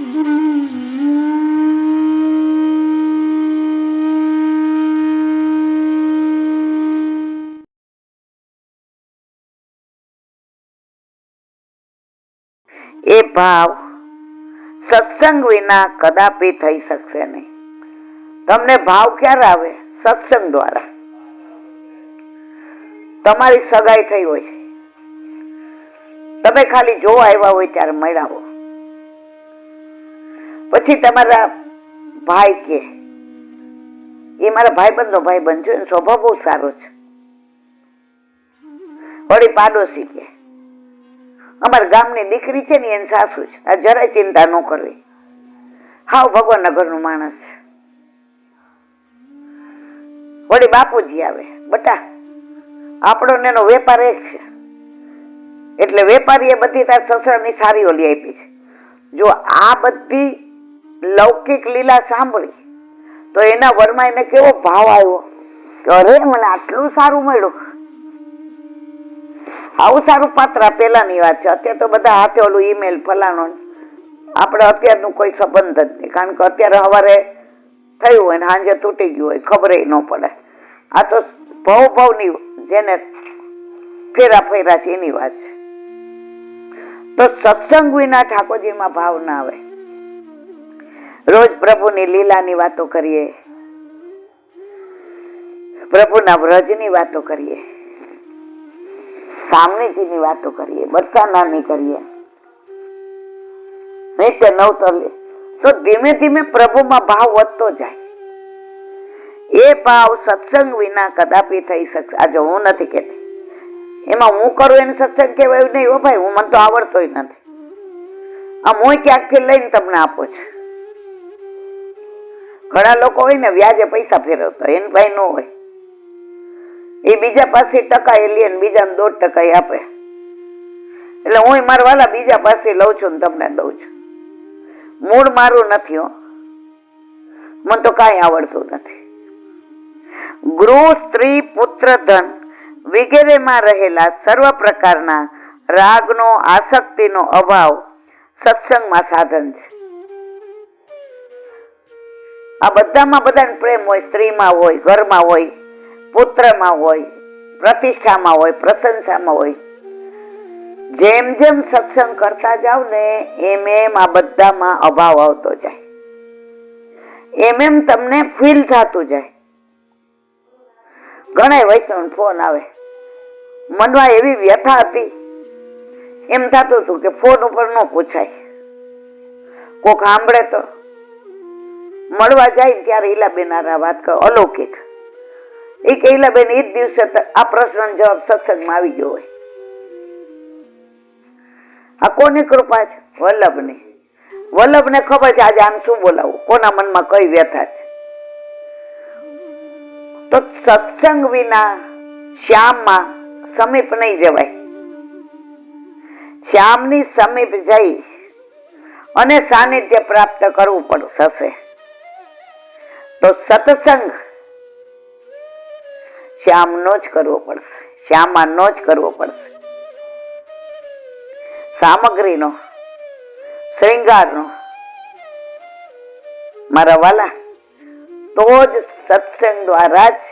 એ ભાવ સત્સંગ વિના કદાપી થઈ શકશે નહીં. તમને ભાવ ક્યારે આવે? સત્સંગ દ્વારા. તમારી સગાઈ થઈ હોય, તમે ખાલી જોવા આવ્યા હોય ત્યારે મળ્યા હો, પછી તમારા ભાઈ કે એ મારા ભાઈબંધનો ભાઈબંધ છે, સ્વભાવ બહુ સારો છે. વળી પાડોશી કે અમારા ગામની દીકરી છે ને એની સાસુ છે, આ જરાય ચિંતા ન કરવી, હાવ ભગવાનના ઘરનું માણસ છે. વળી બાપુજી આવે, બટા આપણો ને એનો વેપાર એક છે, એટલે વેપારી એ બધી તાર સસરાની સારી ઓલી આપી છે. જો આ બધી લૌકિક લીલા સાંભળી તો એના વરમાં એને કેવો ભાવ આવ્યો કે અરે મને આટલું સારું મળ્યું. આવું સારું પાત્ર પેલાની વાત છે. અત્યારે તો બધા હાથે ઓલું ઈમેલ ફલાણો, આપણે અત્યારનું કોઈ સંબંધ જ નહીં, કારણ કે અત્યારે સવારે થયું હોય ને સાંજે તૂટી ગયું હોય, ખબર ન પડે. આ તો ભાવની જેને ફેરા ફેરા છે એની વાત છે. તો સત્સંગ વિના ઠાકોરજીમાં ભાવ ના આવે. રોજ પ્રભુની લીલાની વાતો કરીએ, પ્રભુના વ્રજની વાતો કરીએ, સામનેજીની વાતો કરીએ, બરસાનાની કરીએ, નિત્ય નવતર, તો ધીમે ધીમે પ્રભુમાં ભાવ વધતો જાય. એ ભાવ સત્સંગ વિના કદાપી થઈ શકશે. આ જો હું નથી કહેતી, એમાં હું કરું એને સત્સંગ કહેવાય નહીં. હો ભાઈ, હું મને તો આવડતો નથી. આમ હું ક્યાંકથી લઈને તમને આપું છું. ઘણા લોકો હોય ને વ્યાજે પૈસા ફેરવતા, એની ભાઈ ન હોય, એ બીજા પાસે ટકા એ લે ને બીજાને 2% આપે. એટલે હું મારા વાલા બીજા પાસે લઉં છું ને તમને દઉં છું. મૂળ મારું નથી. હો, મને તો કાંઈ આવડતું નથી. ગૃહ, સ્ત્રી, પુત્ર, ધન વગેરેમાં રહેલા સર્વ પ્રકારના રાગનો, આસક્તિનો અભાવ સત્સંગમાં સાધન છે. આ બધાને પ્રેમ હોય, સ્ત્રીમાં હોય, ઘરમાં હોય, પુત્રમાં હોય, પ્રતિષ્ઠામાં હોય, પ્રશંસામાં હોય. જેમ જેમ સત્સંગ કરતા જાવ ને એમ એમ આ બધામાં અભાવ આવતો જાય, એમ એમ તમને ફીલ થતું જાય. ઘણા વૈષ્ણવ ફોન આવે, મનમાં એવી વ્યથા હતી, એમ થતું હતું કે ફોન ઉપર ન પૂછાય. કોક સાંભળે તો મળવા જાય ત્યારે હીલાબેન આ વાત કરો, અલૌકિક. એ કે હીલાબેન એ જ દિવસે આ પ્રશ્ન જવાબ સત્સંગમાં આવી ગયો હોય. આ કોની કૃપા છે? વલ્લભની. વલ્લભને ખબર છે આજે આમ શું બોલાવું, કોના મનમાં કઈ વ્યથા છે. તો સત્સંગ વિના શ્યામમાં સમીપ નહીં જવાય. શ્યામની સમીપ જઈ અને સાનિધ્ય પ્રાપ્ત કરવું પડશે. તો સત્સંગ શ્યામનો જ કરવો પડશે, શ્યામાનો જ કરવો પડશે. સામગ્રીનો, શ્રૃંગારનો, મારા વાલા, તો જ સત્સંગ દ્વારા જ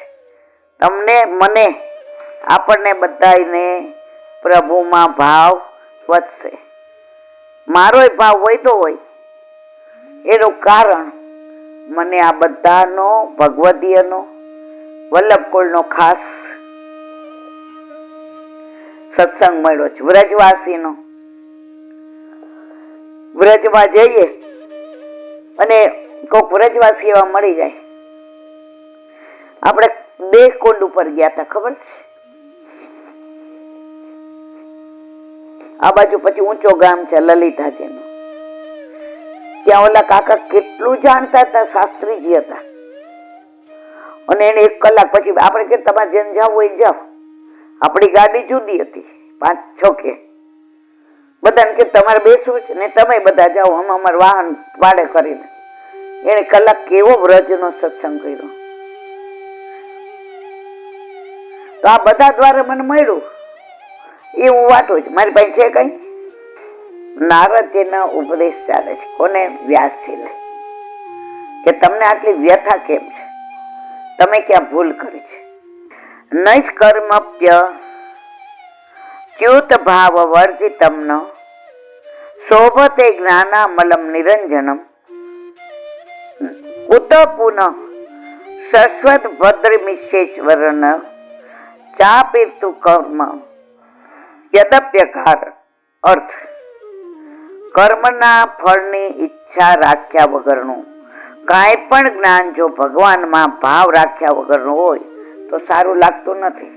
તમને, મને, આપણને બધાને પ્રભુમાં ભાવ વધશે. મારોય ભાવ વધ્યો હોય એનું કારણ મને આ બધાનો, ભગવદીયનો, વલ્લભકુળનો ખાસ સત્સંગ મળ્યો છે. વ્રજવાસીનો. વ્રજમાં જઈએ અને કોઈક વ્રજવાસી એવા મળી જાય. આપણે દેહકુંડ ઉપર ગયા હતા, ખબર છે? આ બાજુ પછી ઊંચો ગામ છે લલિતાજીનું. ત્યાં ઓલા કાકા કેટલું જાણતા હતા, શાસ્ત્રીજી હતા. અને એને 1 કલાક પછી આપણે કે તમારે જેને જાવ હોય જાવ. આપણી ગાડી જુદી હતી, 5-6 કે બધાને કે તમારે બેસવું છે ને તમે બધા જાઓ, અમે અમારું વાહન ભાડે કરીને. એને કલાક કેવો વ્રજનો સત્સંગ કર્યો. તો આ બધા દ્વારા મને મળ્યું. એ હું વાટું છું, મારી પાસે છે કઈ નારદજીનો ઉપદેશ ચાલે છે. કોને? વ્યાસજીને. કે તમને આટલી વ્યથા કેમ છે? તમે ક્યાં ભૂલ કરી છે? નૈષ્કર્મપ્ય ચ્યુત ભાવ વર્જિતમ ન શોભતે જ્ઞાનામલમ નિરંજનમ ઉત પુનઃ શશ્વત ભદ્રમિશ્વેશ્વરન ચાપિર્તુ કર્મ યદપ્યકાર. અર્થ: કર્મના ફળની ઈચ્છા રાખ્યા વગરનું કાંઈ પણ જ્ઞાન જો ભગવાનમાં ભાવ રાખ્યા વગરનું હોય તો સારું લાગતું નથી.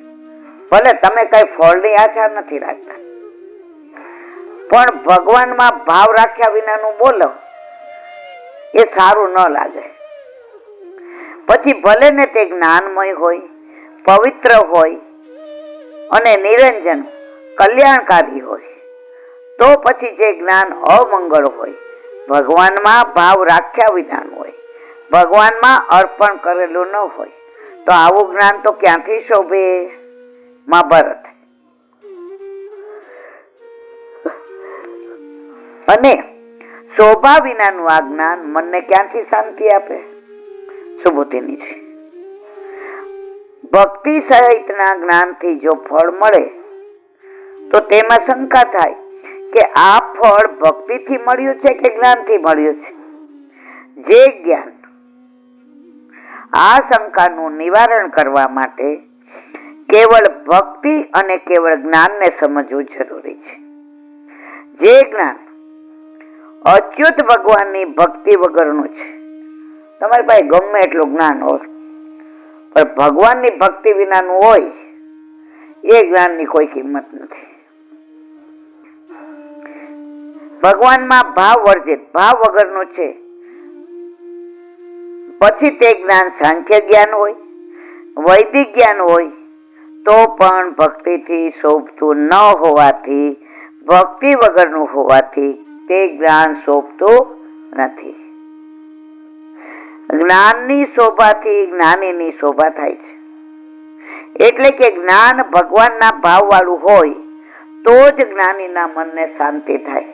ભલે તમે કઈ ફળની આશા નથી રાખતા, પણ ભગવાનમાં ભાવ રાખ્યા વિનાનું બોલો એ સારું ન લાગે. પછી ભલે ને તે જ્ઞાનમય હોય, પવિત્ર હોય અને નિરંજન કલ્યાણકારી હોય, તો પછી જે જ્ઞાન અમંગળ હોય, ભગવાનમાં ભાવ રાખ્યા વિનાનું હોય, ભગવાનમાં અર્પણ કરેલું ન હોય, તો આવું જ્ઞાન તો ક્યાંથી શોભે? મહાભારત. અને શોભા વિનાનું આ જ્ઞાન મનને ક્યાંથી શાંતિ આપે? સુબુદ્ધિની છે. ભક્તિ સહિતના જ્ઞાનથી જો ફળ મળે તો તેમાં શંકા થાય કે આ ફળ ભક્તિથી મળ્યું છે કે જ્ઞાનથી મળ્યું છે. જે જ્ઞાન, આ શંકાનું નિવારણ કરવા માટે કેવળ ભક્તિ અને કેવળ જ્ઞાનને સમજવું જરૂરી છે. જે જ્ઞાન અચ્યુત ભગવાનની ભક્તિ વગરનું છે, તમારી પાસે ગમે એટલું જ્ઞાન હોય પણ ભગવાનની ભક્તિ વિનાનું હોય, એ જ્ઞાનની કોઈ કિંમત નથી. ભગવાનમાં ભાવ વર્જિત, ભાવ વગરનું છે, પછી તે જ્ઞાન સાંખ્ય જ્ઞાન હોય, વૈદિક જ્ઞાન હોય, તો પણ ભક્તિથી શોભતું ન હોવાથી, ભક્તિ વગરનું હોવાથી તે જ્ઞાન શોભતું નથી. જ્ઞાનની શોભાથી જ્ઞાનીની શોભા થાય છે. એટલે કે જ્ઞાન ભગવાનના ભાવ વાળું હોય તો જ જ્ઞાનીના મનને શાંતિ થાય.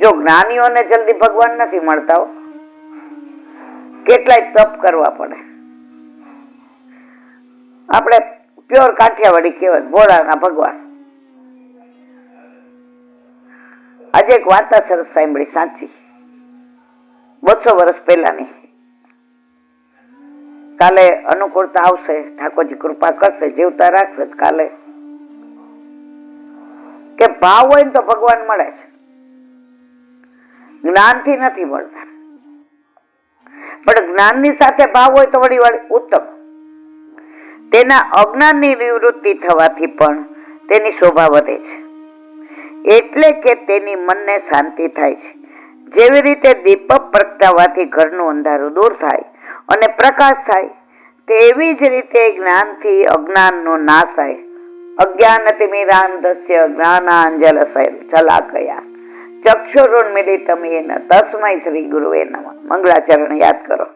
જો જ્ઞાનીઓને જલ્દી ભગવાન નથી મળતા, કેટલાય તપ કરવા પડે. આપણે પ્યોર કાઠિયાવાડી કહેવાય, ભોળાના ભગવાન. આજે એક વાર્તા સરસ સાંભળી, સાચી, 200 વર્ષ પહેલાની. કાલે અનુકૂળતા આવશે, ઠાકોરજી કૃપા કરશે, જીવતા રાખશે કાલે. કે ભાવ હોય ને તો ભગવાન મળે છે, જ્ઞાનથી નથી મળતા. પણ જ્ઞાનની સાથે ભાવ હોય તો વળી ઉત્તમ. તેના અજ્ઞાનની નિવૃત્તિ થવાથી પણ તેની શોભા વધે છે. એટલે કે તેની મનને શાંતિ થાય છે. જેવી રીતે દીપક પ્રગટાવવાથી ઘરનું અંધારું દૂર થાય અને પ્રકાશ થાય, તેવી જ રીતે જ્ઞાનથી અજ્ઞાનનો નાશ થાય. અજ્ઞાનતિમિરાંધસ્ય જ્ઞાનાંજલ શલાકયા ચક્ષુરુન્મિલિતમ યેન તસ્મૈ શ્રી ગુરુવે નમઃ. મંગળાચરણ યાદ કરો.